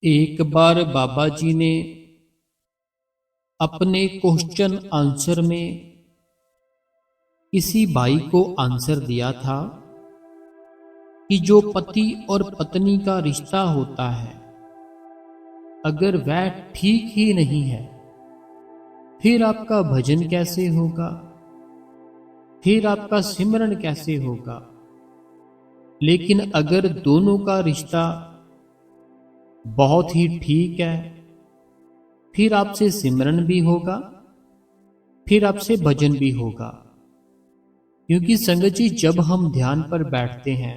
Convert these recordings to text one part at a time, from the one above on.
एक बार बाबा जी ने अपने क्वेश्चन आंसर में किसी भाई को आंसर दिया था कि जो पति और पत्नी का रिश्ता होता है, अगर वह ठीक ही नहीं है, फिर आपका भजन कैसे होगा, फिर आपका सिमरन कैसे होगा। लेकिन अगर दोनों का रिश्ता बहुत ही ठीक है, फिर आपसे सिमरन भी होगा, फिर आपसे भजन भी होगा। क्योंकि संगत जी, जब हम ध्यान पर बैठते हैं,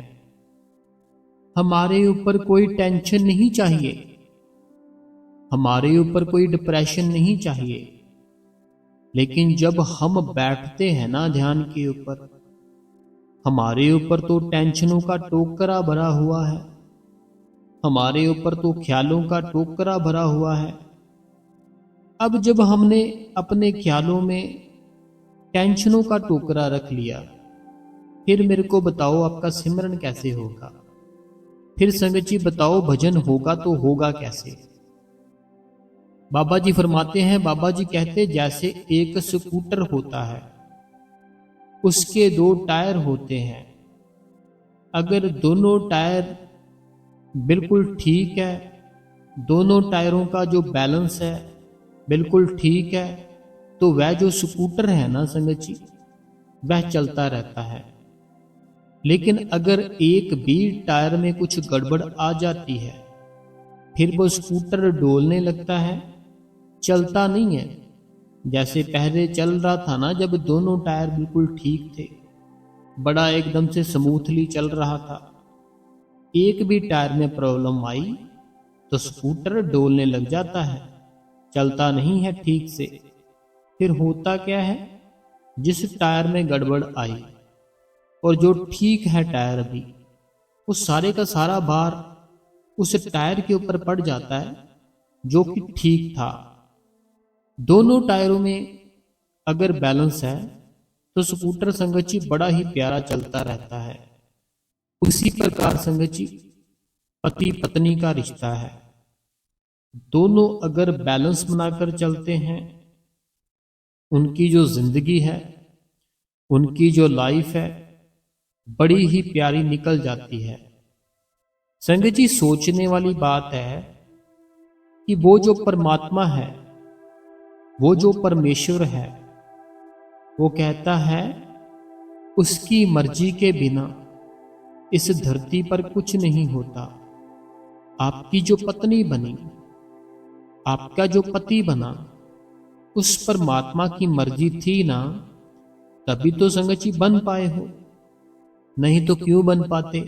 हमारे ऊपर कोई टेंशन नहीं चाहिए, हमारे ऊपर कोई डिप्रेशन नहीं चाहिए। लेकिन जब हम बैठते हैं ना ध्यान के ऊपर, हमारे ऊपर तो टेंशनों का टोकरा भरा हुआ है, हमारे ऊपर तो ख्यालों का टोकरा भरा हुआ है। अब जब हमने अपने ख्यालों में टेंशनों का टोकरा रख लिया, फिर मेरे को बताओ आपका सिमरन कैसे होगा, फिर संगत जी बताओ भजन होगा तो होगा कैसे। बाबा जी फरमाते हैं, बाबा जी कहते जैसे एक स्कूटर होता है, उसके दो टायर होते हैं। अगर दोनों टायर बिल्कुल ठीक है, दोनों टायरों का जो बैलेंस है बिल्कुल ठीक है, तो वह जो स्कूटर है ना संगत जी, वह चलता रहता है। लेकिन अगर एक भी टायर में कुछ गड़बड़ आ जाती है, फिर वो स्कूटर डोलने लगता है, चलता नहीं है। जैसे पहले चल रहा था ना, जब दोनों टायर बिल्कुल ठीक थे, बड़ा एकदम से स्मूथली चल रहा था। एक भी टायर में प्रॉब्लम आई तो स्कूटर डोलने लग जाता है, चलता नहीं है ठीक से। फिर होता क्या है, जिस टायर में गड़बड़ आई और जो ठीक है टायर अभी, उस सारे का सारा भार उस टायर के ऊपर पड़ जाता है जो कि ठीक था। दोनों टायरों में अगर बैलेंस है तो स्कूटर संगत जी बड़ा ही प्यारा चलता रहता है। उसी प्रकार संगत जी पति पत्नी का रिश्ता है, दोनों अगर बैलेंस बनाकर चलते हैं, उनकी जो जिंदगी है, उनकी जो लाइफ है, बड़ी ही प्यारी निकल जाती है। संगत जी सोचने वाली बात है कि वो जो परमात्मा है, वो जो परमेश्वर है, वो कहता है उसकी मर्जी के बिना इस धरती पर कुछ नहीं होता। आपकी जो पत्नी बनी, आपका जो पति बना, उस परमात्मा की मर्जी थी ना, तभी तो संगत जी बन पाए हो, नहीं तो क्यों बन पाते।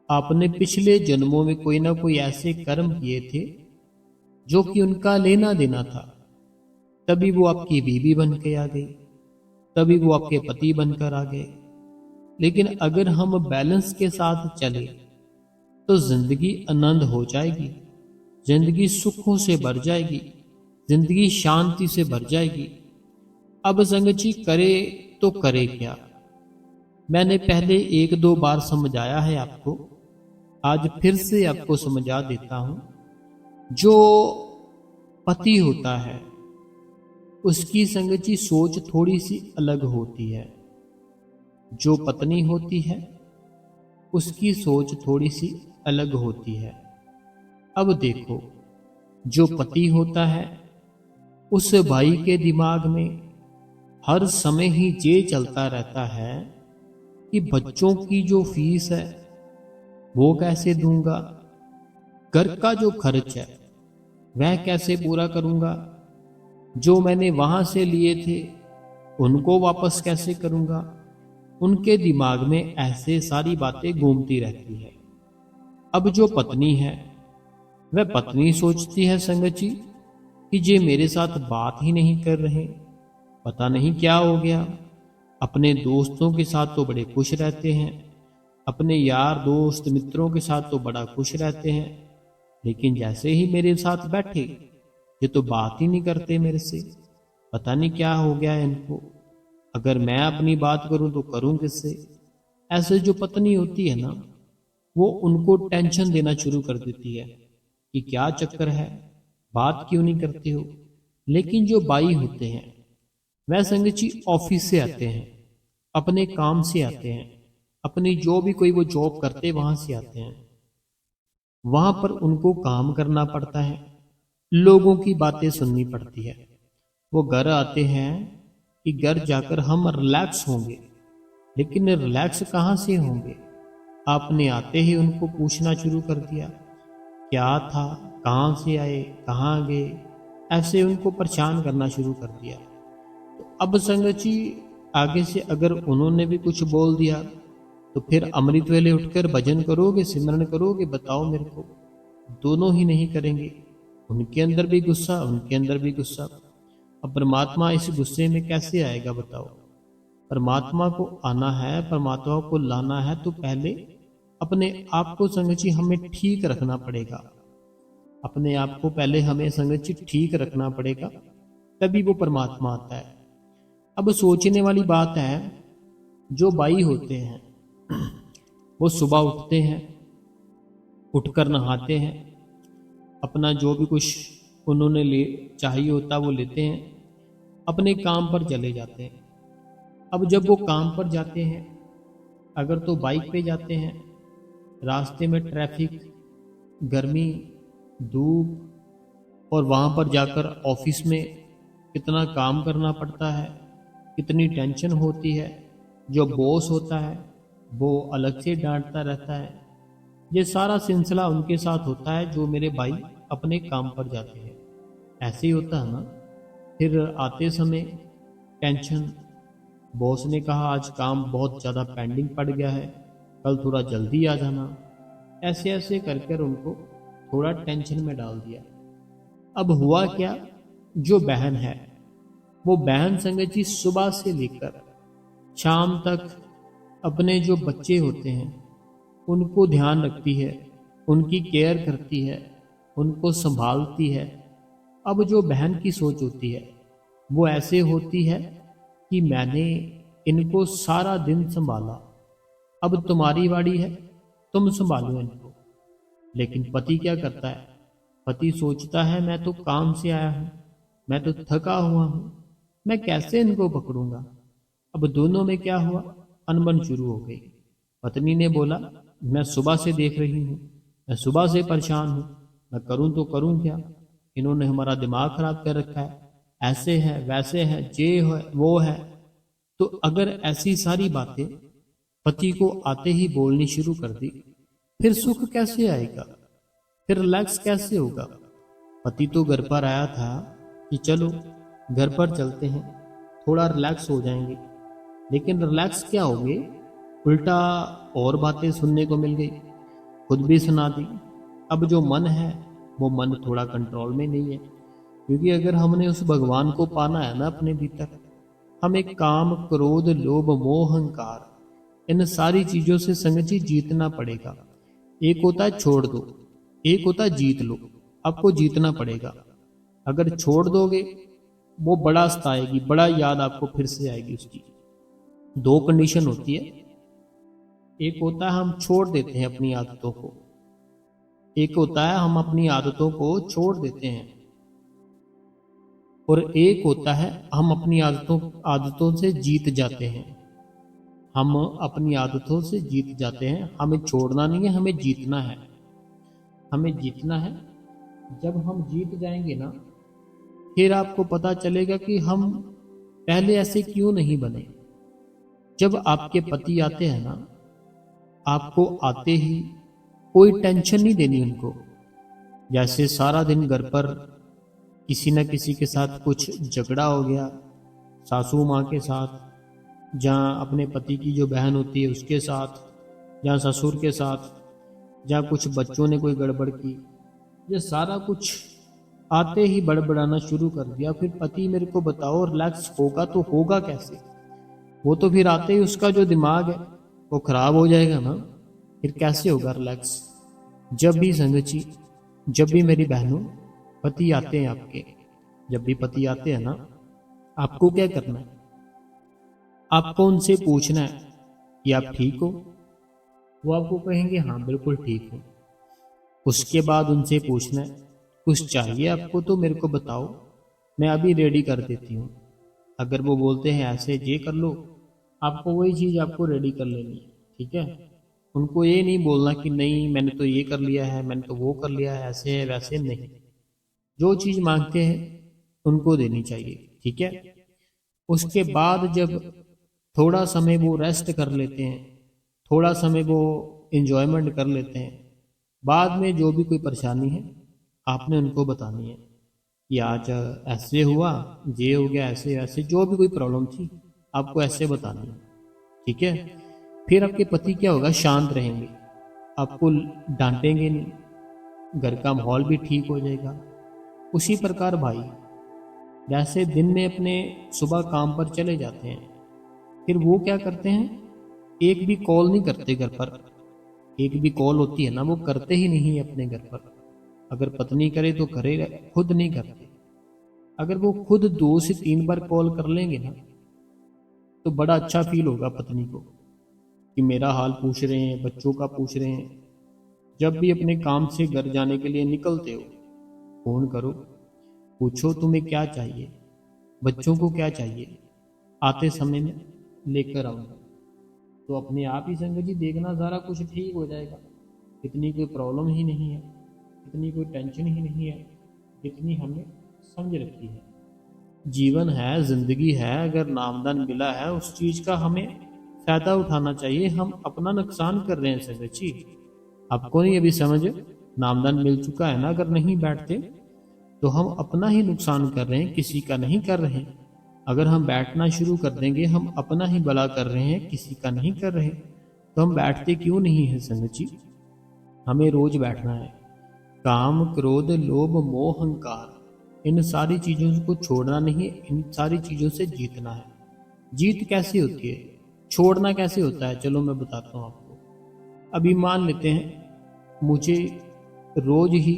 आपने पिछले जन्मों में कोई ना कोई ऐसे कर्म किए थे जो कि उनका लेना देना था, तभी वो आपकी बीवी बन के आ गई, तभी वो आपके पति बनकर आ गए। लेकिन अगर हम बैलेंस के साथ चले तो जिंदगी आनंद हो जाएगी, जिंदगी सुखों से भर जाएगी, जिंदगी शांति से भर जाएगी। अब संगत जी करे तो करे क्या। मैंने पहले एक दो बार समझाया है आपको, आज फिर से आपको समझा देता हूं। जो पति होता है, उसकी संगत जी सोच थोड़ी सी अलग होती है। जो पत्नी होती है, उसकी सोच थोड़ी सी अलग होती है। अब देखो, जो पति होता है, उस भाई के दिमाग में हर समय ही ये चलता रहता है कि बच्चों की जो फीस है वो कैसे दूंगा, घर का जो खर्च है वह कैसे पूरा करूंगा, जो मैंने वहां से लिए थे उनको वापस कैसे करूंगा। उनके दिमाग में ऐसे सारी बातें घूमती रहती है। अब जो पत्नी है, वह पत्नी सोचती है संगत जी कि ये मेरे साथ बात ही नहीं कर रहे, पता नहीं क्या हो गया। अपने दोस्तों के साथ तो बड़े खुश रहते हैं, अपने यार दोस्त मित्रों के साथ तो बड़ा खुश रहते हैं, लेकिन जैसे ही मेरे साथ बैठे, ये तो बात ही नहीं करते मेरे से, पता नहीं क्या हो गया है इनको। अगर मैं अपनी बात करूं तो करूं किससे। ऐसे जो पत्नी होती है ना, वो उनको टेंशन देना शुरू कर देती है। कि क्या चक्कर है, बात क्यों नहीं करते हो। लेकिन जो बाई होते हैं वह संगत जी ऑफिस से आते हैं, अपने काम से आते हैं, अपनी जो भी कोई वो जॉब करते वहां से आते हैं। वहां पर उनको काम करना पड़ता है, लोगों की बातें सुननी पड़ती है। वो घर आते हैं कि घर जाकर हम रिलैक्स होंगे, लेकिन रिलैक्स कहाँ से होंगे। आपने आते ही उनको पूछना शुरू कर दिया, क्या था, कहाँ से आए, कहाँ गए, ऐसे उनको परेशान करना शुरू कर दिया। तो अब संगत जी आगे से अगर उन्होंने भी कुछ बोल दिया तो फिर अमृत वेले उठकर भजन करोगे, सिमरन करोगे, बताओ मेरे को। दोनों ही नहीं करेंगे, उनके अंदर भी गुस्सा, उनके अंदर भी गुस्सा। अब परमात्मा इस गुस्से में कैसे आएगा बताओ। परमात्मा को आना है, परमात्मा को लाना है तो पहले अपने आप को संगत जी हमें ठीक रखना पड़ेगा। अपने आप को पहले हमें संगत जी ठीक रखना पड़ेगा, तभी वो परमात्मा आता है। अब सोचने वाली बात है, जो बाई होते हैं वो सुबह उठते हैं, उठकर नहाते हैं, अपना जो भी कुछ उन्होंने ले चाहिए होता वो लेते हैं, अपने काम पर चले जाते हैं। अब जब वो काम पर जाते हैं, अगर तो बाइक पे जाते हैं, रास्ते में ट्रैफिक, गर्मी, धूप, और वहाँ पर जाकर ऑफिस में कितना काम करना पड़ता है, कितनी टेंशन होती है। जो बॉस होता है वो अलग से डांटता रहता है। ये सारा सिलसिला उनके साथ होता है जो मेरे भाई अपने काम पर जाते हैं। ऐसे ही होता है ना। फिर आते समय टेंशन, बॉस ने कहा आज काम बहुत ज़्यादा पेंडिंग पड़ गया है, कल थोड़ा जल्दी आ जाना। ऐसे ऐसे कर कर उनको थोड़ा टेंशन में डाल दिया। अब हुआ क्या, जो बहन है वो बहन संगत जी सुबह से लेकर शाम तक अपने जो बच्चे होते हैं उनको ध्यान रखती है, उनकी केयर करती है, उनको संभालती है। अब जो बहन की सोच होती है वो ऐसे होती है कि मैंने इनको सारा दिन संभाला, अब तुम्हारी बारी है, तुम संभालो इनको। लेकिन पति क्या करता है, पति सोचता है मैं तो काम से आया हूँ, मैं तो थका हुआ हूँ, मैं कैसे इनको पकड़ूंगा। अब दोनों में क्या हुआ, अनबन शुरू हो गई। पत्नी ने बोला मैं सुबह से देख रही हूँ, मैं सुबह से परेशान हूँ, मैं करूँ तो करूँ क्या, इन्होंने हमारा दिमाग खराब कर रखा है, ऐसे है वैसे है, ये है वो है। तो अगर ऐसी सारी बातें पति को आते ही बोलनी शुरू कर दी, फिर सुख कैसे आएगा, फिर रिलैक्स कैसे होगा। पति तो घर पर आया था कि चलो घर पर चलते हैं, थोड़ा रिलैक्स हो जाएंगे, लेकिन रिलैक्स क्या हो गए, उल्टा और बातें सुनने को मिल गई, खुद भी सुना दी। अब जो मन है वो मन थोड़ा कंट्रोल में नहीं है, क्योंकि अगर हमने उस भगवान को पाना है ना अपने भीतर, हमें काम, क्रोध, लोभ, मोह, अहंकार, इन सारी चीजों से संगत जी जीतना पड़ेगा। एक होता है छोड़ दो, एक होता है जीत लो। आपको जीतना पड़ेगा। अगर छोड़ दोगे वो बड़ा सताएगी, बड़ा याद आपको फिर से आएगी उसकी। दो कंडीशन होती है, एक होता है हम छोड़ देते हैं अपनी आदतों को, एक होता है हम अपनी आदतों को छोड़ देते हैं, और एक होता है हम अपनी आदतों से जीत जाते हैं। हम अपनी आदतों से जीत जाते हैं, हमें छोड़ना नहीं है, हमें जीतना है, हमें जीतना है। जब हम जीत जाएंगे ना, फिर आपको पता चलेगा कि हम पहले ऐसे क्यों नहीं बने। जब आपके पति आते हैं ना, आपको आते ही कोई टेंशन नहीं देनी उनको। जैसे सारा दिन घर पर किसी न किसी के साथ कुछ झगड़ा हो गया, सासू माँ के साथ, जहाँ अपने पति की जो बहन होती है उसके साथ, जहाँ ससुर के साथ, जहाँ कुछ बच्चों ने कोई गड़बड़ की, ये सारा कुछ आते ही बड़बड़ाना शुरू कर दिया। फिर पति मेरे को बताओ रिलैक्स होगा तो होगा कैसे। वो तो फिर आते ही उसका जो दिमाग है वो खराब हो जाएगा ना, फिर कैसे होगा रिलैक्स। जब भी संगत जी, जब भी मेरी बहनों पति आते हैं आपके, जब भी पति आते हैं ना, आपको क्या करना है, आपको उनसे पूछना है कि आप ठीक हो। वो आपको कहेंगे हाँ बिल्कुल ठीक हूँ। उसके बाद उनसे पूछना है कुछ चाहिए आपको तो मेरे को बताओ, मैं अभी रेडी कर देती हूँ। अगर वो बोलते हैं ऐसे ये कर लो, आपको वही चीज़ आपको रेडी कर लेनी है, ठीक है। उनको ये नहीं बोलना कि नहीं मैंने तो ये कर लिया है, मैंने तो वो कर लिया है, ऐसे है वैसे नहीं। जो चीज़ मांगते हैं उनको देनी चाहिए, ठीक है। उसके बाद जब थोड़ा समय वो रेस्ट कर लेते हैं, थोड़ा समय वो इंजॉयमेंट कर लेते हैं, बाद में जो भी कोई परेशानी है आपने उनको बतानी है कि आज ऐसे हुआ, ये हो गया, ऐसे ऐसे जो भी कोई प्रॉब्लम थी आपको ऐसे बतानी है, ठीक है। फिर आपके पति क्या होगा, शांत रहेंगे, आपको डांटेंगे नहीं, घर का माहौल भी ठीक हो जाएगा। उसी प्रकार भाई जैसे दिन में अपने सुबह काम पर चले जाते हैं, फिर वो क्या करते हैं, एक भी कॉल नहीं करते घर पर। एक भी कॉल होती है ना वो करते ही नहीं अपने घर पर। अगर पत्नी करे तो करे, खुद नहीं करते। अगर वो खुद 2 से 3 बार कॉल कर लेंगे ना तो बड़ा अच्छा फील होगा पत्नी को कि मेरा हाल पूछ रहे हैं, बच्चों का पूछ रहे हैं। जब भी अपने काम से घर जाने के लिए निकलते हो फोन करो, पूछो तुम्हें क्या चाहिए, बच्चों को क्या चाहिए, आते समय में लेकर आऊंगा। तो अपने आप ही संगत जी देखना सारा कुछ ठीक हो जाएगा। इतनी कोई प्रॉब्लम ही नहीं है, इतनी कोई टेंशन ही नहीं है जितनी हमने समझ रखी है। जीवन है, जिंदगी है, अगर नामदान मिला है उस चीज का हमें फायदा उठाना चाहिए। हम अपना नुकसान कर रहे हैं संगत जी, आपको नहीं अभी समझ। नामदान मिल चुका है ना, अगर नहीं बैठते तो हम अपना ही नुकसान कर रहे हैं, किसी का नहीं कर रहे हैं। अगर हम बैठना शुरू कर देंगे हम अपना ही भला कर रहे हैं, किसी का नहीं कर रहे। तो हम बैठते क्यों नहीं है संगत जी, हमें रोज बैठना है। काम क्रोध लोभ मोह अहंकार, इन सारी चीजों को छोड़ना नहीं, इन सारी चीजों से जीतना है। जीत कैसे होती है, छोड़ना कैसे होता है, चलो मैं बताता हूँ आपको। अभी मान लेते हैं मुझे रोज ही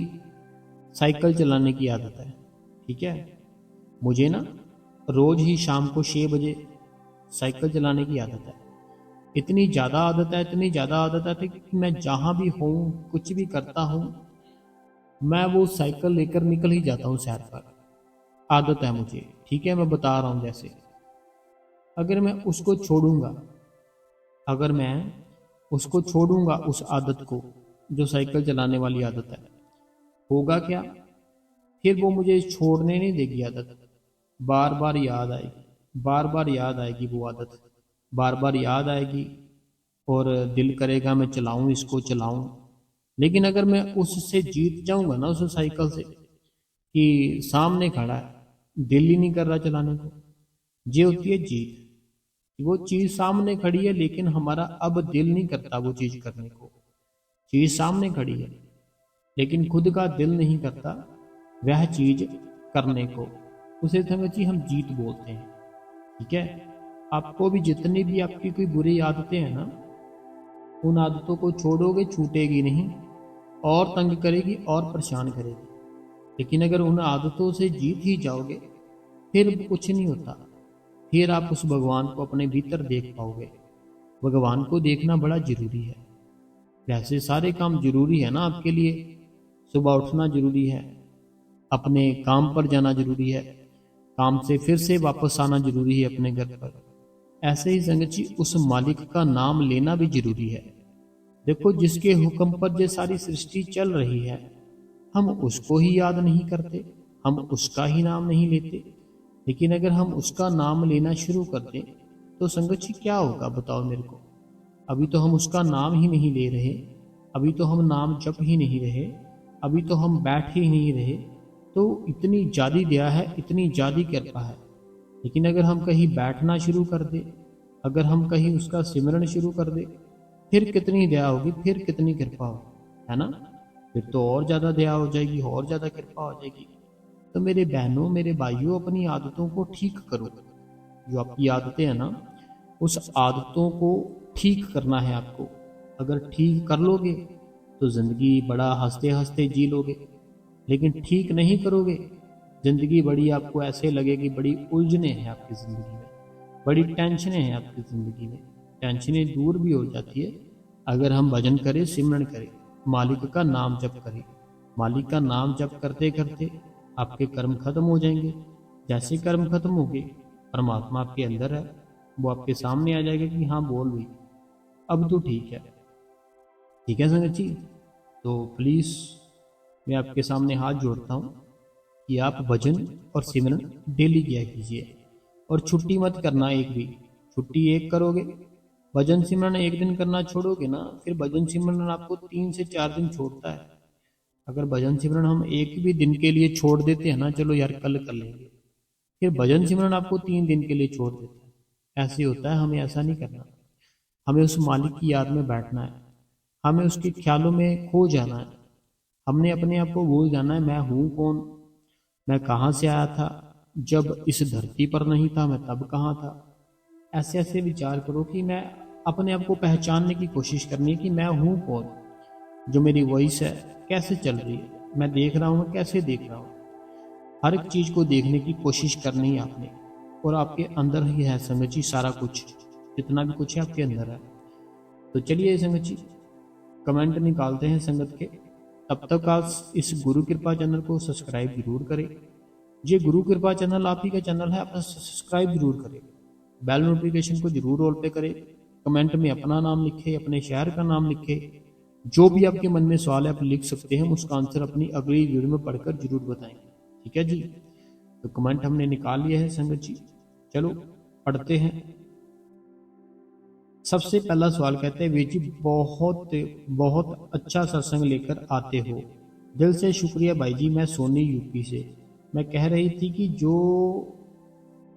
साइकिल चलाने की आदत है, ठीक है। मुझे ना रोज ही शाम को 6 बजे साइकिल चलाने की आदत है। इतनी ज़्यादा आदत है, इतनी ज़्यादा आदत है कि मैं जहाँ भी हूँ, कुछ भी करता हूँ, मैं वो साइकिल लेकर निकल ही जाता हूँ सैर पर। आदत है मुझे, ठीक है, मैं बता रहा हूँ जैसे। अगर मैं उसको छोड़ूंगा, अगर मैं उसको छोड़ूंगा उस आदत को, जो साइकिल चलाने वाली आदत है, होगा क्या, फिर वो मुझे छोड़ने नहीं देगी आदत। बार बार याद आएगी, बार बार याद आएगी वो आदत, बार बार याद आएगी और दिल करेगा मैं चलाऊं, इसको चलाऊं। लेकिन अगर मैं उससे जीत जाऊंगा ना, उस साइकिल से, कि सामने खड़ा है दिल ही नहीं कर रहा चलाने को, ये होती है जीत। वो चीज सामने खड़ी है लेकिन हमारा अब दिल नहीं करता वो चीज करने को। चीज सामने खड़ी है लेकिन खुद का दिल नहीं करता वह चीज करने को, उसे समझिए हम जीत बोलते हैं, ठीक है। आपको भी जितनी भी आपकी कोई बुरी आदतें हैं ना, उन आदतों को छोड़ोगे छूटेगी नहीं, और तंग करेगी और परेशान करेगी। लेकिन अगर उन आदतों से जीत ही जाओगे फिर कुछ नहीं होता, फिर आप उस भगवान को अपने भीतर देख पाओगे। भगवान को देखना बड़ा जरूरी है। वैसे सारे काम जरूरी है ना आपके लिए, सुबह उठना जरूरी है, अपने काम पर जाना जरूरी है, काम से फिर से वापस आना जरूरी है अपने घर पर। ऐसे ही संगत जी उस मालिक का नाम लेना भी जरूरी है। देखो जिसके हुक्म पर ये सारी सृष्टि चल रही है, हम उसको ही याद नहीं करते, हम उसका ही नाम नहीं लेते। लेकिन अगर हम उसका नाम लेना शुरू कर दें तो संगत जी क्या होगा बताओ मेरे को। अभी तो हम उसका नाम ही नहीं ले रहे, अभी तो हम नाम जप ही नहीं रहे, अभी तो हम बैठ ही नहीं रहे। तो इतनी ज्यादा दया है, इतनी ज्यादा कृपा है। लेकिन अगर हम कहीं बैठना शुरू कर दे, अगर हम कहीं उसका सिमरन शुरू कर दे, फिर कितनी दया होगी, फिर कितनी कृपा होगी, है ना। फिर तो और ज़्यादा दया हो जाएगी, और ज़्यादा कृपा हो जाएगी। तो मेरे बहनों मेरे भाइयों अपनी आदतों को ठीक करो। जो आपकी आदतें हैं ना, उस आदतों को ठीक करना है आपको। अगर ठीक कर लोगे तो ज़िंदगी बड़ा हंसते हंसते जी लोगे। लेकिन ठीक नहीं करोगे, ज़िंदगी बड़ी आपको ऐसे लगेगी, बड़ी उलझने हैं आपकी ज़िंदगी में, बड़ी टेंशनें हैं आपकी ज़िंदगी में। टेंशनें दूर भी हो जाती है अगर हम भजन करें, सिमरन करें, मालिक का नाम जप करें। मालिक का नाम जप करते करते आपके कर्म खत्म हो जाएंगे। जैसे कर्म खत्म हो गए, परमात्मा आपके अंदर है, वो आपके सामने आ जाएगा कि हाँ बोल भाई, अब तो ठीक है। ठीक है संगत जी, तो प्लीज़ मैं आपके सामने हाथ जोड़ता हूँ कि आप भजन और सिमरन डेली किया कीजिए, और छुट्टी मत करना एक भी। छुट्टी एक करोगे, भजन सिमरन एक दिन करना छोड़ोगे ना, फिर भजन सिमरन आपको 3 से 4 दिन छोड़ता है। अगर भजन सिमरन हम एक भी दिन के लिए छोड़ देते हैं ना, चलो यार कल कर लेंगे, फिर भजन सिमरन आपको 3 दिन के लिए छोड़ देता है। ऐसे होता है, हमें ऐसा नहीं करना। हमें उस मालिक की याद में बैठना है, हमें उसके ख्यालों में खो जाना है। हमने अपने आप को भूल जाना है, मैं हूँ कौन, मैं कहाँ से आया था, जब इस धरती पर नहीं था मैं तब कहाँ था। ऐसे ऐसे विचार करो कि मैं अपने आप को पहचानने की कोशिश करनी है कि मैं हूँ कौन, जो मेरी वॉइस है कैसे चल रही है, मैं देख रहा हूँ, कैसे देख रहा हूँ। हर एक चीज को देखने की कोशिश करनी है आपने, और आपके अंदर ही है संगत जी सारा कुछ, जितना भी कुछ है आपके अंदर है। तो चलिए संगत जी, कमेंट निकालते हैं संगत के। तब तक आप इस गुरु कृपा चैनल को सब्सक्राइब जरूर करें। ये गुरु कृपा चैनल आप ही का चैनल है, अपना सब्सक्राइब जरूर करें, बेल नोटिफिकेशन को जरूर ऑल पे करें। कमेंट में अपना नाम लिखे, अपने शहर का नाम लिखे। जो भी आपके मन में सवाल है आप लिख सकते हैं, उसका आंसर अपनी अगली वीडियो में पढ़कर जरूर बताएंगे। ठीक है जी, तो कमेंट हमने निकाल लिया है संगत जी, चलो पढ़ते हैं। सबसे पहला सवाल कहते हैं, वीर जी बहुत बहुत अच्छा सत्संग लेकर आते हो, दिल से शुक्रिया भाई जी। मैं सोनी यूपी से। मैं कह रही थी कि जो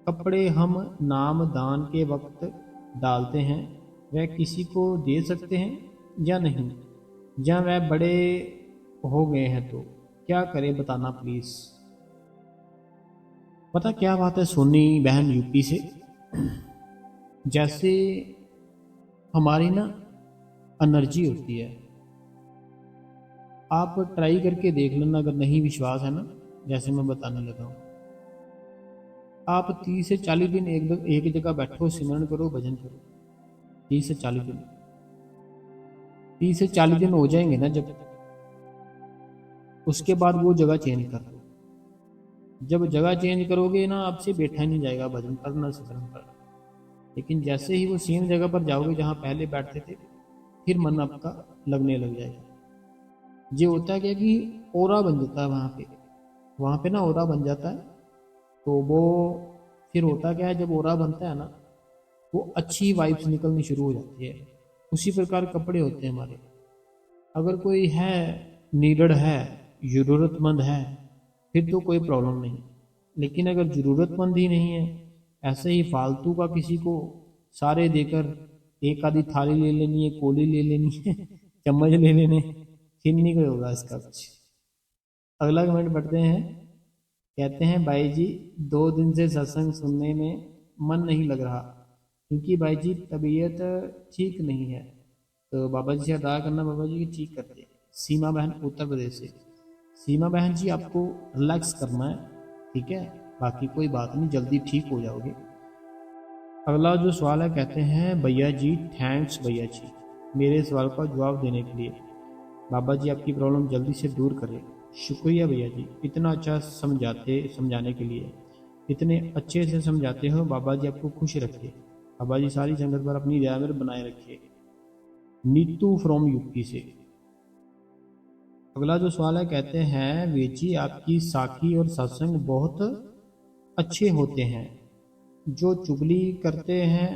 कपड़े हम नाम दान के वक्त डालते हैं वह किसी को दे सकते हैं या नहीं, या वह बड़े हो गए हैं तो क्या करें, बताना प्लीज। पता क्या बात है सोनी बहन यूपी से, जैसे हमारी ना एनर्जी होती है, आप ट्राई करके देख लेना, अगर नहीं विश्वास है ना, जैसे मैं बताने लगा हूँ। आप 30 से 40 दिन एक जगह बैठो, सिमरन करो, भजन करो। 30 से 40 दिन, 30 से 40 दिन हो जाएंगे ना जब, उसके बाद वो जगह चेंज कर दो। जब जगह चेंज करोगे ना, आपसे बैठा नहीं जाएगा भजन करना, सिमरन करना। लेकिन जैसे ही वो सेम जगह पर जाओगे जहाँ पहले बैठते थे, फिर मन आपका लगने लग जाएगा। ये होता है क्या कि ओरा बन जाता है वहाँ पे ना ओरा बन जाता है। तो वो फिर होता क्या है, जब ओरा बनता है ना, वो अच्छी वाइब्स निकलनी शुरू हो जाती है। उसी प्रकार कपड़े होते हैं हमारे। अगर कोई है, नीडड है, ज़रूरतमंद है, फिर तो कोई प्रॉब्लम नहीं। लेकिन अगर ज़रूरतमंद ही नहीं है, ऐसे ही फालतू का किसी को सारे देकर, एक आधी थाली ले लेनी है, कोली ले लेनी है, चम्मच ले लेने, फिर नहीं कोई होगा इसका कुछ। अगला कमेंट पढ़ते हैं। कहते हैं भाई जी 2 दिन से सत्संग सुनने में मन नहीं लग रहा, क्योंकि भाई जी तबीयत ठीक नहीं है। तो बाबा जी से अदा करना, बाबा जी की ठीक करते हैं। सीमा बहन उत्तर प्रदेश से। सीमा बहन जी आपको रिलैक्स करना है, ठीक है, बाकी कोई बात नहीं, जल्दी ठीक हो जाओगे। अगला जो सवाल है, कहते हैं भैया जी थैंक्स भैया जी मेरे सवाल का जवाब देने के लिए। बाबा जी आपकी प्रॉब्लम जल्दी से दूर करें। शुक्रिया भैया जी, इतना अच्छा समझाने के लिए, इतने अच्छे से समझाते हो। बाबा जी आपको खुश रखे, बाबा जी सारी संगत पर अपनी दया में बनाए रखे। नीतू फ्रॉम यूपी से। अगला जो सवाल है, कहते हैं वीर जी आपकी साखी और सत्संग बहुत अच्छे होते हैं, जो चुगली करते हैं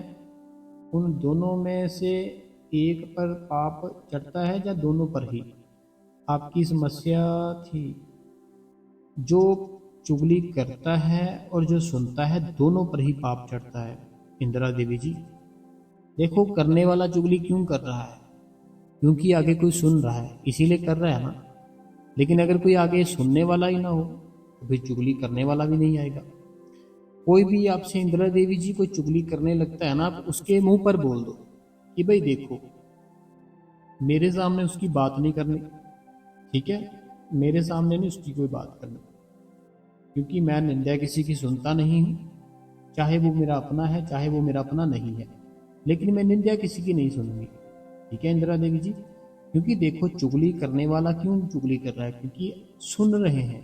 उन दोनों में से एक पर पाप चढ़ता है या दोनों पर ही, आपकी समस्या थी। जो चुगली करता है और जो सुनता है, दोनों पर ही पाप चढ़ता है। इंदिरा देवी जी, देखो करने वाला चुगली क्यों कर रहा है, क्योंकि आगे कोई सुन रहा है इसीलिए कर रहा है ना। लेकिन अगर कोई आगे सुनने वाला ही ना हो, तो फिर चुगली करने वाला भी नहीं आएगा। कोई भी आपसे, इंदिरा देवी जी, कोई चुगली करने लगता है ना, आप उसके मुंह पर बोल दो कि भाई देखो, मेरे सामने उसकी बात नहीं करनी, ठीक है, मेरे सामने नहीं उसकी कोई बात करनी, क्योंकि मैं निंदा किसी की सुनता नहीं हूँ, चाहे वो मेरा अपना है चाहे वो मेरा अपना नहीं है, लेकिन मैं निंदा किसी की नहीं सुनूंगी। ठीक है इंदिरा देवी जी, क्योंकि देखो, चुगली करने वाला क्यों चुगली कर रहा है? क्योंकि सुन रहे हैं।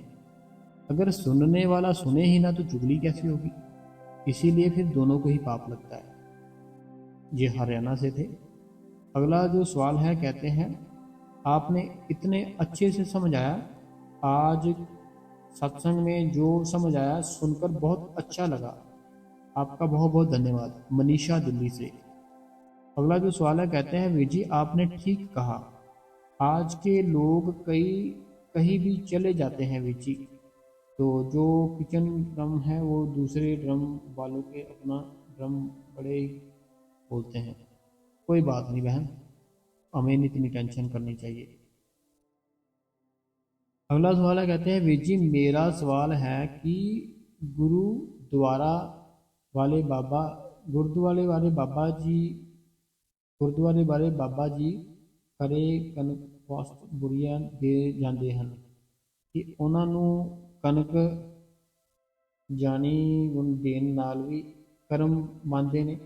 अगर सुनने वाला सुने ही ना तो चुगली कैसी होगी? इसीलिए फिर दोनों को ही पाप लगता है। ये हरियाणा से थे। अगला जो सवाल है, कहते हैं आपने इतने अच्छे से समझाया, आज सत्संग में जो समझ आया सुनकर बहुत अच्छा लगा, आपका बहुत बहुत धन्यवाद। मनीषा, दिल्ली से। अगला जो सवाल है, कहते हैं वीर जी आपने ठीक कहा, आज के लोग कहीं भी चले जाते हैं वीर जी, तो जो किचन ड्रम है वो दूसरे ड्रम वालों के अपना ड्रम बड़े बोलते हैं। कोई बात नहीं बहन, हमें नहीं इतनी टेंशन करनी चाहिए। अगला सवाल है, कहते हैं वीर जी मेरा सवाल है कि गुरुद्वारा वाले बाबा गुरुद्वारे वाले बाबा जी ਗੁਰਦੁਆਰੇ ਵਾਲੇ ਬਾਬਾ ਜੀ ਘਰੇ ਕਣਕ ਵਾਸਤੇ ਬੁਰੀਆਂ ਦੇ ਜਾਂਦੇ ਹਨ ਕਿ ਉਹਨਾਂ ਨੂੰ ਕਣਕ ਜਾਣੀ ਗੁਣ ਦੇਣ ਨਾਲ ਵੀ ਕਰਮ ਮੰਨਦੇ ਨੇ।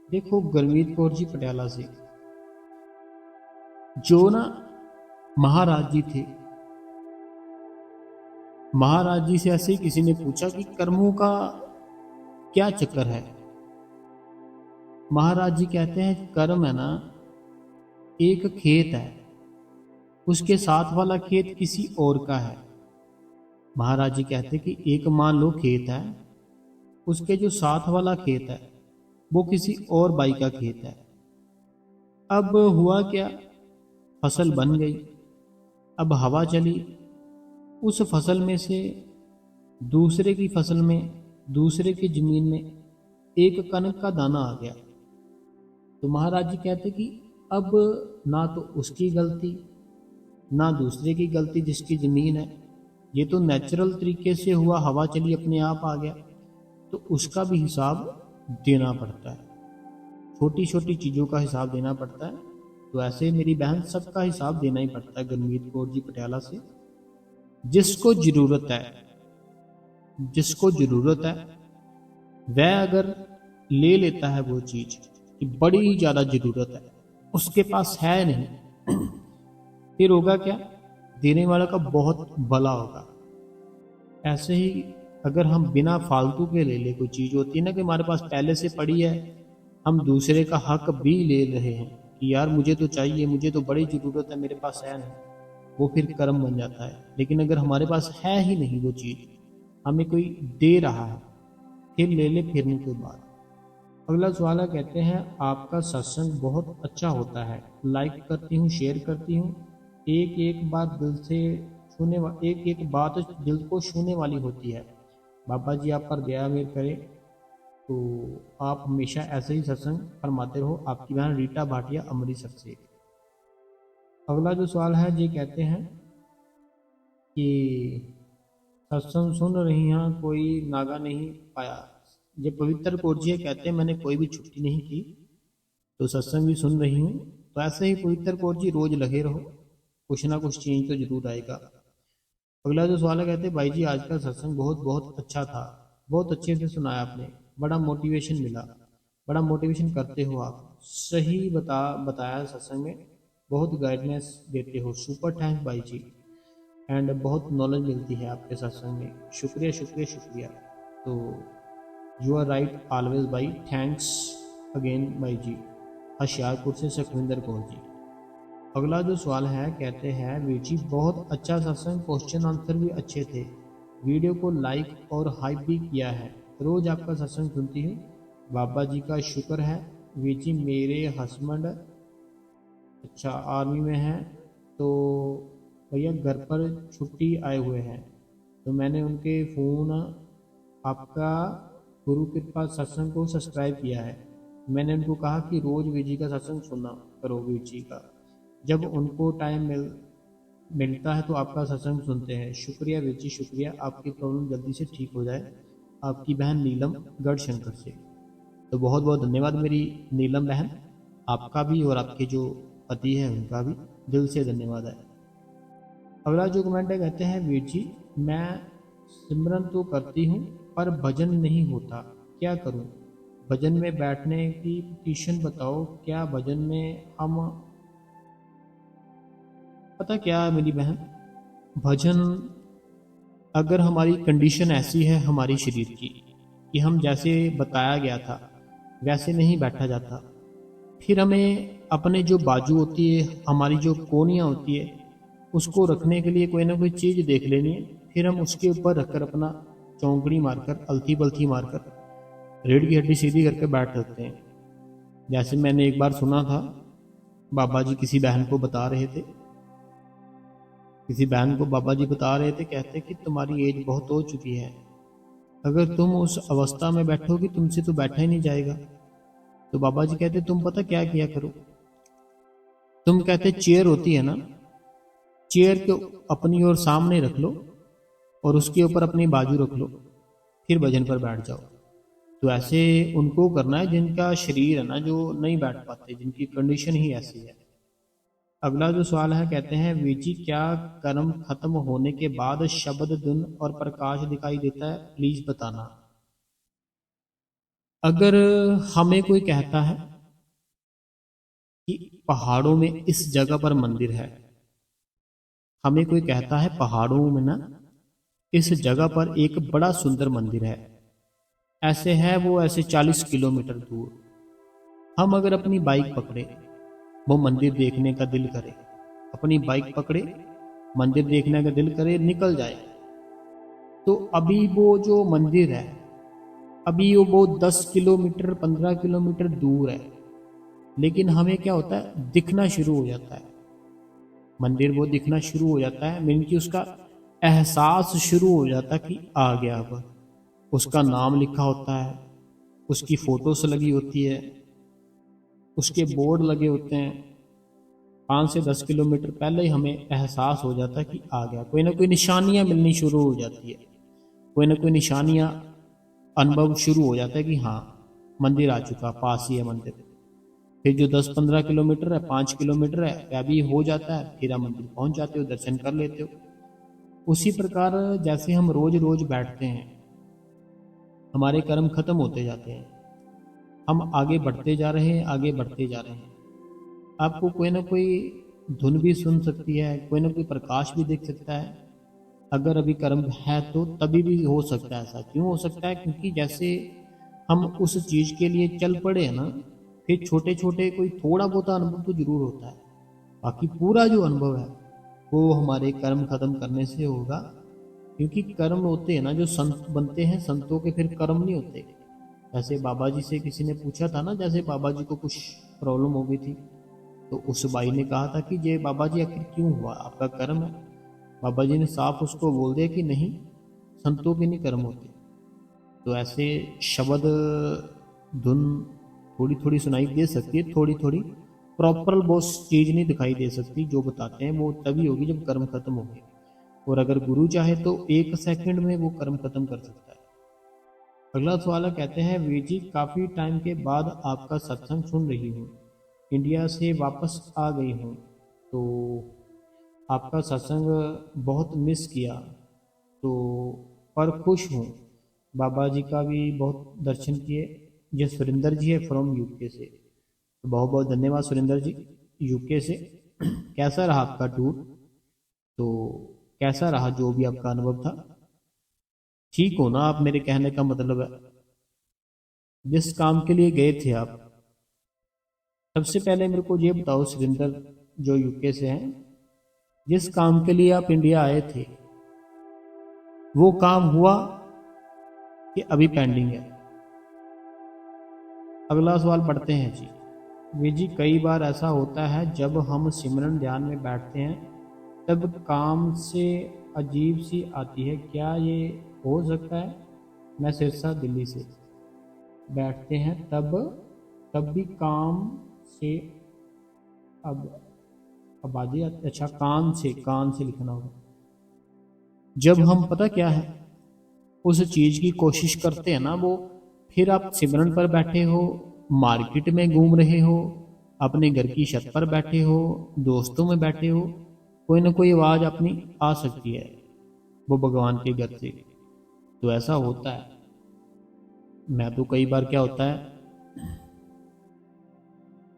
देखो, गुरमीत कौर जी पटियाला से, जो ना महाराज जी थे, महाराज जी से ऐसे ही किसी ने पूछा कि कर्मों का क्या चक्कर है। महाराज जी कहते हैं कर्म है ना, एक खेत है, उसके साथ वाला खेत किसी और का है। महाराज जी कहते कि एक मान लो खेत है, उसके जो साथ वाला खेत है वो किसी और बाई का खेत है। अब हुआ क्या, फसल बन गई। अब हवा चली, उस फसल में से दूसरे की फसल में, दूसरे की जमीन में एक कनक का दाना आ गया। तो महाराज जी कहते कि अब ना तो उसकी गलती ना दूसरे की गलती जिसकी ज़मीन है, ये तो नेचुरल तरीके से हुआ, हवा चली अपने आप आ गया, तो उसका भी हिसाब देना पड़ता है। छोटी छोटी चीज़ों का हिसाब देना पड़ता है। तो ऐसे मेरी बहन सबका हिसाब देना ही पड़ता है। गुरमीत कौर जी पटियाला से। जिसको ज़रूरत है, जिसको ज़रूरत है वह अगर ले लेता है वो चीज़ कि बड़ी ही ज़्यादा ज़रूरत है, उसके पास है नहीं, फिर होगा क्या, देने वाला का बहुत भला होगा। ऐसे ही अगर हम बिना फालतू के ले ले, कोई चीज़ होती है ना कि हमारे पास पहले से पड़ी है, हम दूसरे का हक भी ले रहे हैं कि यार मुझे तो चाहिए, मुझे तो बड़ी ज़रूरत है, मेरे पास है नहीं, वो फिर कर्म बन जाता है। लेकिन अगर हमारे पास है ही नहीं वो चीज़, हमें कोई दे रहा है, फिर ले ले, फिर नहीं कोई बात। अगला सवाल है, कहते हैं आपका सत्संग बहुत अच्छा होता है, लाइक करती हूँ, शेयर करती हूँ, एक एक बात दिल से एक एक बात दिल को छूने वाली होती है। बाबा जी आप पर दया मेर करे, तो आप हमेशा ऐसे ही सत्संग फरमाते रहो। आपकी बहन रीटा भाटिया, अमृतसर से। अगला जो सवाल है ये कहते हैं कि सत्संग सुन रही हैं, कोई नागा नहीं पाया। ये पवित्र कौर जी कहते हैं मैंने कोई भी छुट्टी नहीं की, तो सत्संग भी सुन रही हूँ। तो ऐसे ही पवित्र कौर जी रोज लगे रहो, कुछ ना कुछ चेंज तो जरूर आएगा। अगला जो सवाल है, कहते हैं भाई जी आज का सत्संग बहुत बहुत अच्छा था, बहुत अच्छे से सुनाया आपने, बड़ा मोटिवेशन मिला, बड़ा मोटिवेशन करते हो आप, सही बताया सत्संग में, बहुत गाइडनेस देते हो, सुपर थैंक्स भाई जी। एंड बहुत नॉलेज मिलती है आपके सत्संग में, शुक्रिया शुक्रिया शुक्रिया। तो यू आर राइट ऑलवेज भाई, थैंक्स अगेन भाई जी। होशियारपुर से सुखविंदर कौर जी। अगला जो सवाल है, कहते हैं वीर जी बहुत अच्छा सत्संग, क्वेश्चन आंसर भी अच्छे थे, वीडियो को लाइक और हाइप भी किया है, रोज आपका सत्संग सुनती हूँ, बाबा जी का शुक्र है। वीर जी मेरे हस्बैंड अच्छा आर्मी में हैं, तो भैया घर पर छुट्टी आए हुए हैं, तो मैंने उनके फ़ोन आपका गुरु कृपा सत्संग को सब्सक्राइब किया है। मैंने उनको कहा कि रोज़ वीर जी का सत्संग सुनना करो वीर जी का, जब उनको टाइम मिलता है तो आपका सत्संग सुनते हैं। शुक्रिया वीर जी शुक्रिया, आपकी प्रॉब्लम जल्दी से ठीक हो जाए। आपकी बहन नीलम गढ़शंकर से। तो बहुत बहुत धन्यवाद मेरी नीलम बहन, आपका भी और आपके जो पति है उनका भी दिल से धन्यवाद है। अगला जो कमेंट है, कहते हैं वीर जी मैं सिमरन तो करती हूँ पर भजन नहीं होता, क्या करूँ? भजन में बैठने की पोजीशन बताओ, क्या भजन में हम पता क्या है मेरी बहन, भजन, अगर हमारी कंडीशन ऐसी है हमारी शरीर की कि हम जैसे बताया गया था वैसे नहीं बैठा जाता, फिर हमें अपने जो बाजू होती है, हमारी जो कोहनियाँ होती है, उसको रखने के लिए कोई ना कोई चीज़ देख लेनी है, फिर हम उसके ऊपर रखकर अपना चौंकड़ी मारकर, अलथी पलथी मारकर रीढ़ की हड्डी सीधी करके बैठ सकते हैं। जैसे मैंने एक बार सुना था, बाबा जी किसी बहन को बता रहे थे, किसी बहन को बाबा जी बता रहे थे, कहते कि तुम्हारी एज बहुत हो चुकी है, अगर तुम उस अवस्था में बैठोगी तुमसे तो बैठा ही नहीं जाएगा। तो बाबा जी कहते तुम पता क्या किया करो, तुम कहते चेयर होती है ना, चेयर को अपनी ओर सामने रख लो और उसके ऊपर अपनी बाजू रख लो, फिर भजन पर बैठ जाओ। तो ऐसे उनको करना है जिनका शरीर है ना जो नहीं बैठ पाते, जिनकी कंडीशन ही ऐसी है। अगला जो सवाल है, कहते हैं वीर जी क्या कर्म खत्म होने के बाद शब्द धुन और प्रकाश दिखाई देता है, प्लीज बताना। अगर हमें कोई कहता है कि पहाड़ों में इस जगह पर मंदिर है, हमें कोई कहता है पहाड़ों में ना इस जगह पर एक बड़ा सुंदर मंदिर है, ऐसे है वो ऐसे 40 किलोमीटर दूर, हम अगर अपनी बाइक पकड़े, वो मंदिर देखने का दिल करे, अपनी बाइक पकड़े, मंदिर देखने का दिल करे, निकल जाए, तो अभी वो जो मंदिर है, अभी वो 10 किलोमीटर 15 किलोमीटर दूर है, लेकिन हमें क्या होता है, दिखना शुरू हो जाता है मंदिर, वो दिखना शुरू हो जाता है, मीन की उसका एहसास शुरू हो जाता है कि आ गया। अब उसका नाम लिखा होता है, उसकी फोटोस लगी होती है, उसके बोर्ड लगे होते हैं, 5 से 10 किलोमीटर पहले ही हमें एहसास हो जाता है कि आ गया, कोई ना कोई निशानियां मिलनी शुरू हो जाती है, कोई ना कोई निशानियां, अनुभव शुरू हो जाता है कि हाँ मंदिर आ चुका, पास ही है मंदिर। फिर जो 10-15 किलोमीटर है, 5 किलोमीटर है, वह भी हो जाता है, फिर आप मंदिर पहुंच जाते हो, दर्शन कर लेते हो। उसी प्रकार जैसे हम रोज रोज बैठते हैं, हमारे कर्म खत्म होते जाते हैं, हम आगे बढ़ते जा रहे हैं, आगे बढ़ते जा रहे हैं। आपको कोई ना कोई धुन भी सुन सकती है, कोई ना कोई प्रकाश भी देख सकता है, अगर अभी कर्म है तो तभी भी हो सकता है। ऐसा क्यों हो सकता है, क्योंकि जैसे हम उस चीज के लिए चल पड़े हैं ना, फिर छोटे छोटे कोई थोड़ा बहुत अनुभव तो जरूर होता है, बाकी पूरा जो अनुभव है वो हमारे कर्म खत्म करने से होगा। क्योंकि कर्म होते हैं ना, जो संत बनते हैं, संतों के फिर कर्म नहीं होते। जैसे बाबा जी से किसी ने पूछा था ना, जैसे बाबा जी को कुछ प्रॉब्लम हो गई थी, तो उस भाई ने कहा था कि ये बाबा जी आखिर क्यों हुआ, आपका कर्म है। बाबा जी ने साफ उसको बोल दिया कि नहीं, संतों के नहीं कर्म होते। तो ऐसे शब्द धुन थोड़ी थोड़ी सुनाई दे सकती है, थोड़ी थोड़ी, प्रॉपर वो चीज नहीं दिखाई दे सकती, जो बताते हैं वो तभी होगी जब कर्म खत्म होंगे। और अगर गुरु चाहे तो 1 सेकंड में वो कर्म खत्म कर सकता है। अगला सवाल है, कहते हैं वीर जी काफी टाइम के बाद आपका सत्संग सुन रही हूँ, इंडिया से वापस आ गई हूँ, तो आपका सत्संग बहुत मिस किया, तो पर खुश हूँ, बाबा जी का भी बहुत दर्शन किए। ये सुरेंद्र जी है फ्रॉम यूके से, तो बहुत बहुत धन्यवाद सुरेंद्र जी यूके से। कैसा रहा आपका टूर, तो कैसा रहा जो भी आपका अनुभव था, ठीक हो ना आप, मेरे कहने का मतलब है जिस काम के लिए गए थे आप। सबसे पहले मेरे को ये बताओ सुरेंद्र जो यूके से हैं, जिस काम के लिए आप इंडिया आए थे वो काम हुआ कि अभी पेंडिंग है। अगला सवाल पढ़ते हैं जी। वे जी कई बार ऐसा होता है जब हम सिमरन ध्यान में बैठते हैं तब काम से अजीब सी आती है, क्या ये हो सकता है। मैं सिरसा दिल्ली से, बैठते हैं तब भी काम से, अब आबादी, अच्छा कान से लिखना होगा। जब हम पता क्या है उस चीज की कोशिश करते हैं ना, वो फिर आप सिमरन पर बैठे हो, मार्केट में घूम रहे हो, अपने घर की छत पर बैठे हो, दोस्तों में बैठे हो, कोई ना कोई आवाज अपनी आ सकती है, वो भगवान के घर से। तो ऐसा होता है, मैं तो कई बार क्या होता है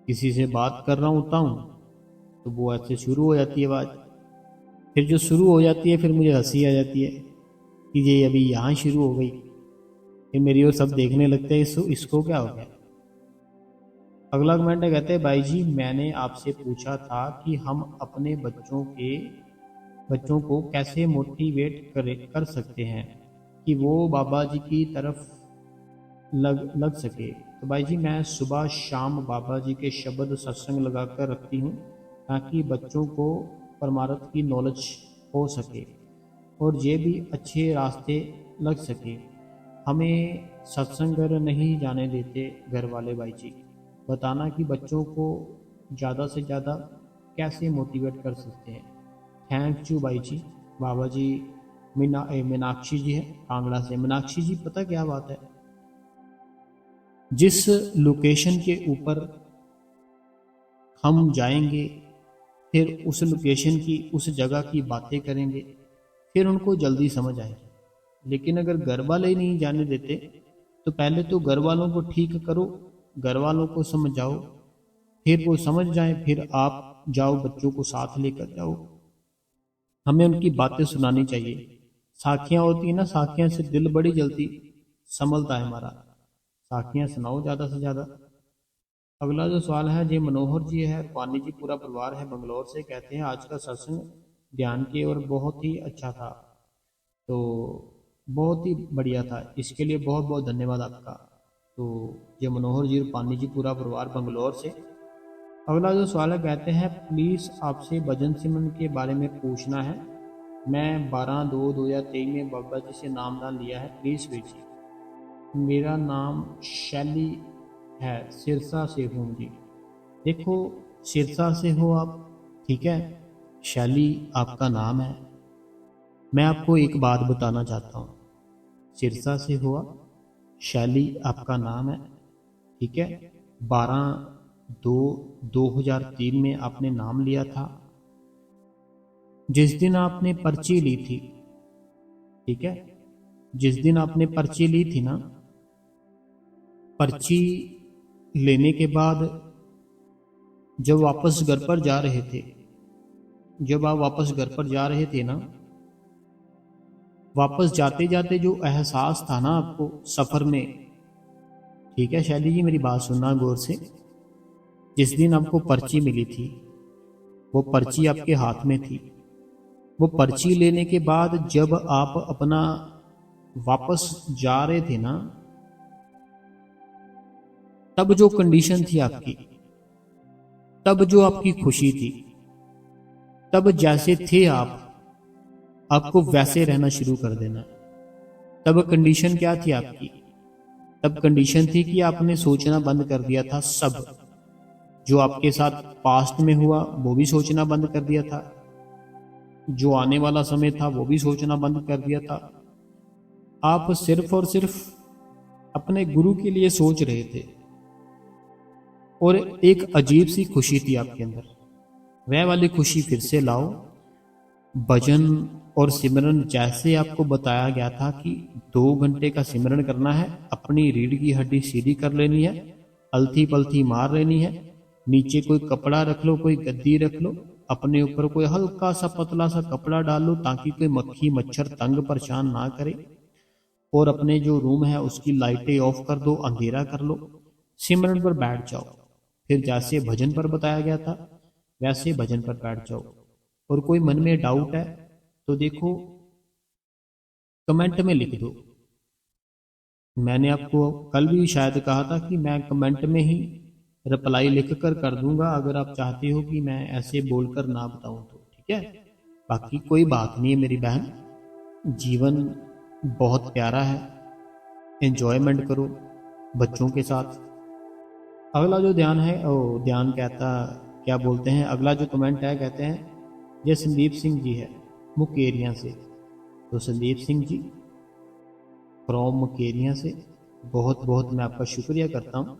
किसी से बात कर रहा होता हूँ तो वो ऐसे शुरू हो जाती है आवाज, फिर जो शुरू हो जाती है फिर मुझे हंसी आ जाती है कि ये अभी यहाँ शुरू हो गई, फिर मेरी ओर सब देखने लगते हैं, इसको क्या हो गया। अगला कमेंट है, कहते हैं भाई जी मैंने आपसे पूछा था कि हम अपने बच्चों को कैसे मोटिवेट कर सकते हैं कि वो बाबा जी की तरफ लग सके। तो भाई जी मैं सुबह शाम बाबा जी के शब्द सत्संग लगा कर रखती हूँ ताकि बच्चों को परमार्थ की नॉलेज हो सके और ये भी अच्छे रास्ते लग सके। हमें सत्संग घर नहीं जाने देते घर वाले भाई जी। बताना कि बच्चों को ज़्यादा से ज़्यादा कैसे मोटिवेट कर सकते हैं। थैंक यू भाई जी। बाबा जी मीनाक्षी जी है कांगड़ा से। मीनाक्षी जी पता क्या बात है, जिस लोकेशन के ऊपर हम जाएंगे फिर उस लोकेशन की उस जगह की बातें करेंगे फिर उनको जल्दी समझ आएगी। लेकिन अगर घर वाले ही नहीं जाने देते तो पहले तो घर वालों को ठीक करो, घर वालों को समझाओ, फिर वो समझ जाए, फिर आप जाओ बच्चों को साथ लेकर जाओ। हमें उनकी बातें सुनानी चाहिए। साखियाँ होती है ना, साखियाँ से दिल बड़ी जल्दी संभलता है हमारा। साखियाँ सुनाओ ज़्यादा से ज़्यादा। अगला जो सवाल है जी मनोहर जी है, पानी जी पूरा परिवार है बंगलौर से। कहते हैं आज का सत्संग ध्यान की ओर बहुत ही अच्छा था, तो बहुत ही बढ़िया था, इसके लिए बहुत बहुत धन्यवाद आपका। तो ये मनोहर जी और पानी जी पूरा परिवार बंगलौर से। अगला जो सवाल है, कहते हैं प्लीज़ आपसे भजन सिमरन के बारे में पूछना है। मैं 12/2/2023 में बाबा जी से नामदान लिया है, प्लीज़ भेजिए। मेरा नाम शैली है, सिरसा से हूँ जी। देखो सिरसा से हो आप, ठीक है, शैली आपका नाम है। मैं आपको एक बात बताना चाहता हूँ, सिरसा से हो आप, शैली आपका नाम है, ठीक है। 12/2/2003 में आपने नाम लिया था। जिस दिन आपने पर्ची ली थी, ठीक है, जिस दिन आपने पर्ची ली थी ना, पर्ची लेने के बाद जब वापस घर पर जा रहे थे, जब आप वापस घर पर जा रहे थे ना, वापस जाते जाते जो एहसास था ना आपको सफर में, ठीक है शैली जी मेरी बात सुनना गौर से। जिस दिन आपको पर्ची मिली थी वो पर्ची आपके हाथ में थी। वो पर्ची लेने के बाद जब आप अपना वापस जा रहे थे ना, तब जो कंडीशन थी आपकी, तब जो आपकी खुशी थी, तब जैसे थे आप, आपको वैसे रहना शुरू कर देना। तब कंडीशन क्या थी आपकी, तब कंडीशन थी कि आपने सोचना बंद कर दिया था। सब जो आपके साथ पास्ट में हुआ वो भी सोचना बंद कर दिया था, जो आने वाला समय था वो भी सोचना बंद कर दिया था। आप सिर्फ और सिर्फ अपने गुरु के लिए सोच रहे थे और एक अजीब सी खुशी थी आपके अंदर। वह वाली खुशी फिर से लाओ। भजन और सिमरन जैसे आपको बताया गया था कि 2 घंटे का सिमरन करना है, अपनी रीढ़ की हड्डी सीधी कर लेनी है, अलथी पलथी मार लेनी है, नीचे कोई कपड़ा रख लो, कोई गद्दी रख लो, अपने ऊपर कोई हल्का सा पतला सा कपड़ा डाल लो ताकि कोई मक्खी मच्छर तंग परेशान ना करे, और अपने जो रूम है उसकी लाइटें ऑफ कर दो, अंधेरा कर लो, सिमरन पर बैठ जाओ। फिर जैसे भजन पर बताया गया था वैसे भजन पर बैठ जाओ। और कोई मन में डाउट है तो देखो कमेंट में लिख दो। मैंने आपको कल भी शायद कहा था कि मैं कमेंट में ही रिप्लाई लिख कर दूंगा, अगर आप चाहते हो कि मैं ऐसे बोलकर ना बताऊं तो, ठीक है। बाकी कोई बात नहीं है मेरी बहन, जीवन बहुत प्यारा है, एंजॉयमेंट करो बच्चों के साथ। अगला जो ध्यान है ओ ध्यान कहता क्या बोलते हैं, अगला जो कमेंट है कहते हैं ये संदीप सिंह जी है मुकेरिया से। तो संदीप सिंह जी फ्रॉम मुकेरिया से बहुत बहुत मैं आपका शुक्रिया करता हूँ,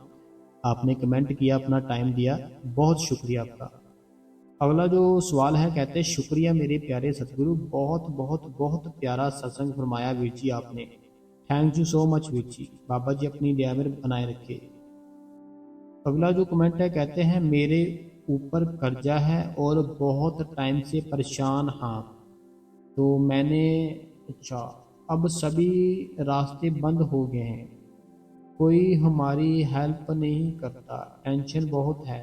आपने कमेंट किया, अपना टाइम दिया, बहुत शुक्रिया आपका। अगला जो सवाल है कहते हैं शुक्रिया मेरे प्यारे सतगुरु, बहुत बहुत बहुत प्यारा सत्संग फरमाया वीर जी आपने, thank you so much Veer ji, बाबा जी अपनी दया में बनाए रखे। अगला जो कमेंट है कहते हैं मेरे ऊपर कर्जा है और बहुत टाइम से परेशान हाँ, तो मैंने, अच्छा, अब सभी रास्ते बंद हो गए हैं, कोई हमारी हेल्प नहीं करता, टेंशन बहुत है।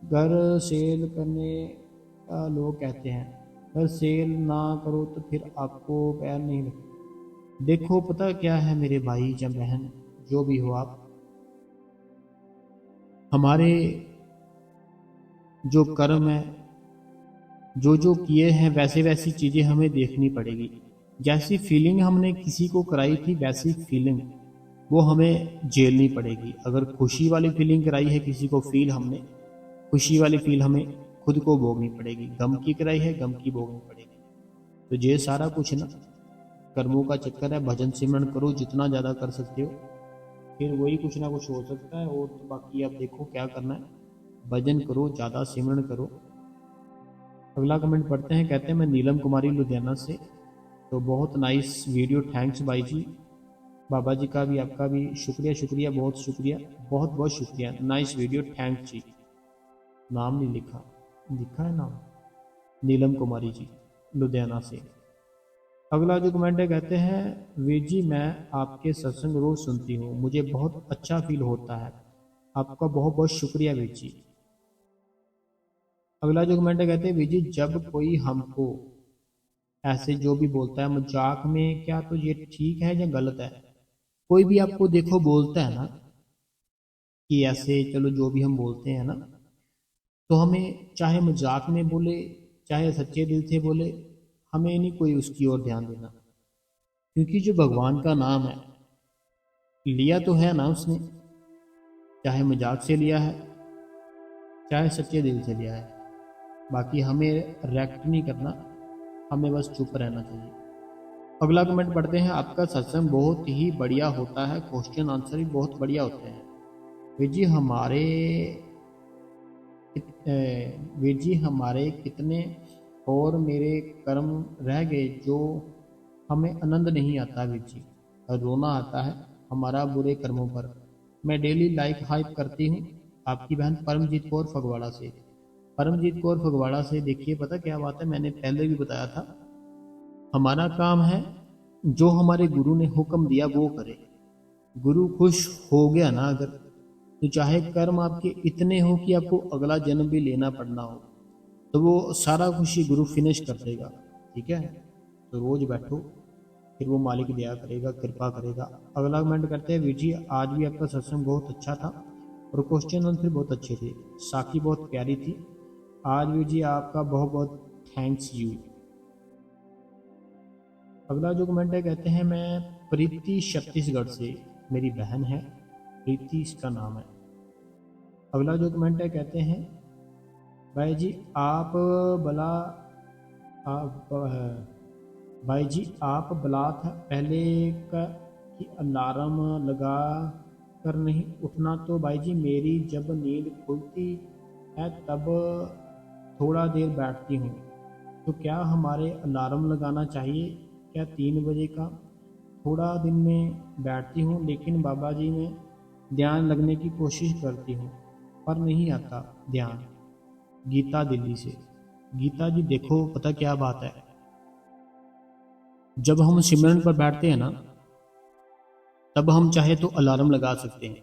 घर सेल करने का लोग कहते हैं, घर सेल ना करो तो फिर आपको पैर नहीं लगते। देखो पता क्या है मेरे भाई या बहन, जो भी हो आप, हमारे जो कर्म है, जो जो किए हैं वैसे वैसी चीज़ें हमें देखनी पड़ेगी। जैसी फीलिंग हमने किसी को कराई थी वैसी फीलिंग वो हमें झेलनी पड़ेगी। अगर खुशी वाली फीलिंग कराई है किसी को, फील हमने खुशी वाली फील हमें खुद को भोगनी पड़ेगी। गम की कराई है, गम की भोगनी पड़ेगी। तो ये सारा कुछ ना कर्मों का चक्कर है। भजन सिमरन करो जितना ज़्यादा कर सकते हो, फिर वही कुछ ना कुछ हो सकता है। और तो बाकी आप देखो क्या करना है। भजन करो, ज़्यादा सिमरन करो। अगला कमेंट पढ़ते हैं, कहते हैं मैं नीलम कुमारी लुधियाना से। तो बहुत नाइस वीडियो, थैंक्स भाई जी। बाबा जी का भी, आपका भी शुक्रिया, शुक्रिया, बहुत शुक्रिया, बहुत बहुत शुक्रिया। नाइस वीडियो, थैंक्स जी। नाम नहीं लिखा, लिखा है नाम, नीलम कुमारी जी लुधियाना से। अगला जो कमेंट है, कहते हैं वीर जी मैं आपके सत्संग रोज सुनती हूँ, मुझे बहुत अच्छा फील होता है। आपका बहुत बहुत शुक्रिया वीर जी। अगला जो कमेंट है, कहते हैं वीर जी जब कोई हमको ऐसे जो भी बोलता है मजाक में, क्या तो ये ठीक है या गलत है? कोई भी आपको देखो बोलता है ना कि ऐसे, चलो जो भी हम बोलते हैं ना, तो हमें चाहे मजाक में बोले चाहे सच्चे दिल से बोले, हमें नहीं कोई उसकी ओर ध्यान देना। क्योंकि जो भगवान का नाम है, लिया तो है ना उसने, चाहे मजाक से लिया है चाहे सच्चे दिल से लिया है। बाकी हमें रिएक्ट नहीं करना, हमें बस चुप रहना चाहिए। अगला कमेंट पढ़ते हैं, आपका सत्संग बहुत ही बढ़िया होता है, क्वेश्चन आंसर भी बहुत बढ़िया होते हैं। वीर जी हमारे वीर जी हमारे कितने और मेरे कर्म रह गए जो हमें आनंद नहीं आता वीर जी, और रोना आता है हमारा बुरे कर्मों पर। मैं डेली लाइक हाइप करती हूँ। आपकी बहन परमजीत कौर फगवाड़ा से। परमजीत कौर फगवाड़ा से, देखिए पता क्या बात है, मैंने पहले भी बताया था, हमारा काम है जो हमारे गुरु ने हुक्म दिया वो करे। गुरु खुश हो गया ना अगर, तो चाहे कर्म आपके इतने हो कि आपको अगला जन्म भी लेना पड़ना हो, तो वो सारा कुछ ही गुरु फिनिश कर देगा। ठीक है, तो रोज बैठो, फिर वो मालिक दया करेगा, कृपा करेगा। अगला कमेंट करते हैं, वीर जी आज भी आपका सत्संग बहुत अच्छा था और क्वेश्चन आंसर बहुत अच्छे थे, साखी बहुत प्यारी थी। आज वीर जी आपका बहुत बहुत थैंक्स यू। अगला जो कमेंट है, कहते हैं मैं प्रीति छत्तीसगढ़ से, मेरी बहन है प्रीति, इसका नाम है। अगला जो कमेंट है, कहते हैं भाई जी आप बला आप भाई जी आप बला था पहले का कि अलार्म लगा कर नहीं उठना। तो भाई जी मेरी जब नींद खुलती है तब थोड़ा देर बैठती हूँ, तो क्या हमारे अलार्म लगाना चाहिए क्या 3 बजे का? थोड़ा दिन में बैठती हूँ लेकिन बाबा जी में ध्यान लगने की कोशिश करती हूँ पर नहीं आता ध्यान। गीता दिल्ली से। गीता जी देखो पता क्या बात है, जब हम सिमरन पर बैठते हैं ना, तब हम चाहे तो अलार्म लगा सकते हैं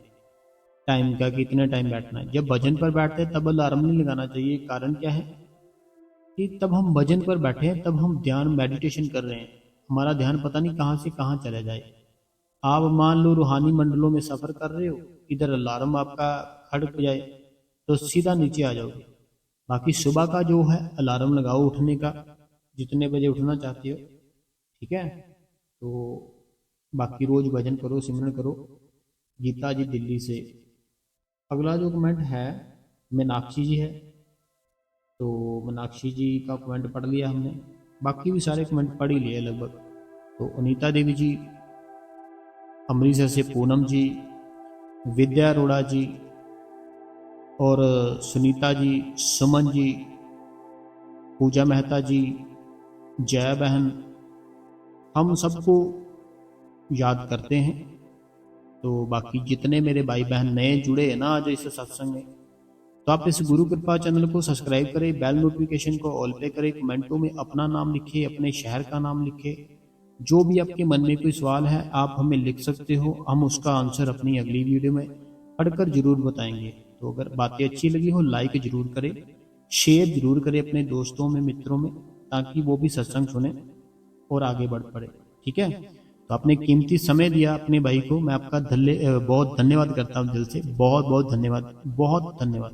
टाइम का कि इतना टाइम बैठना है। जब भजन पर बैठते हैं तब अलार्म नहीं लगाना चाहिए। कारण क्या है कि तब हम भजन पर बैठे हैं, तब हम ध्यान मेडिटेशन कर रहे हैं, हमारा ध्यान पता नहीं कहाँ से कहाँ चला जाए। आप मान लो रूहानी मंडलों में सफर कर रहे हो, इधर अलार्म आपका खड़क जाए तो सीधा नीचे आ जाओगे। बाकी सुबह का जो है अलार्म लगाओ उठने का, जितने बजे उठना चाहते हो। ठीक है, तो बाकी रोज भजन करो, सिमरन करो। गीता जी दिल्ली से। अगला जो कमेंट है मीनाक्षी जी है। तो मीनाक्षी जी का कमेंट पढ़ लिया हमने, बाकी भी सारे कमेंट पढ़ ही लिए लगभग। तो अनीता देवी जी अमृतसर से, पूनम जी, विद्या अरोड़ा जी और सुनीता जी, सुमन जी, पूजा मेहता जी, जया बहन, हम सबको याद करते हैं। तो बाकी जितने मेरे भाई बहन नए जुड़े हैं ना आज इस सत्संग में, तो आप इस गुरु कृपा चैनल को सब्सक्राइब करें, बेल नोटिफिकेशन को ऑल पे करें, कमेंटों में अपना नाम लिखे, अपने शहर का नाम लिखे। जो भी आपके मन में कोई सवाल है आप हमें लिख सकते हो, हम उसका आंसर अपनी अगली वीडियो में पढ़कर जरूर बताएंगे। तो अगर बातें अच्छी लगी हो लाइक जरूर करें, शेयर जरूर करें अपने दोस्तों में, मित्रों में, ताकि वो भी सत्संग सुने और आगे बढ़ पड़े। ठीक है, तो आपने कीमती समय दिया अपने भाई को, मैं आपका बहुत धन्यवाद करता हूँ दिल से। बहुत बहुत धन्यवाद, बहुत धन्यवाद।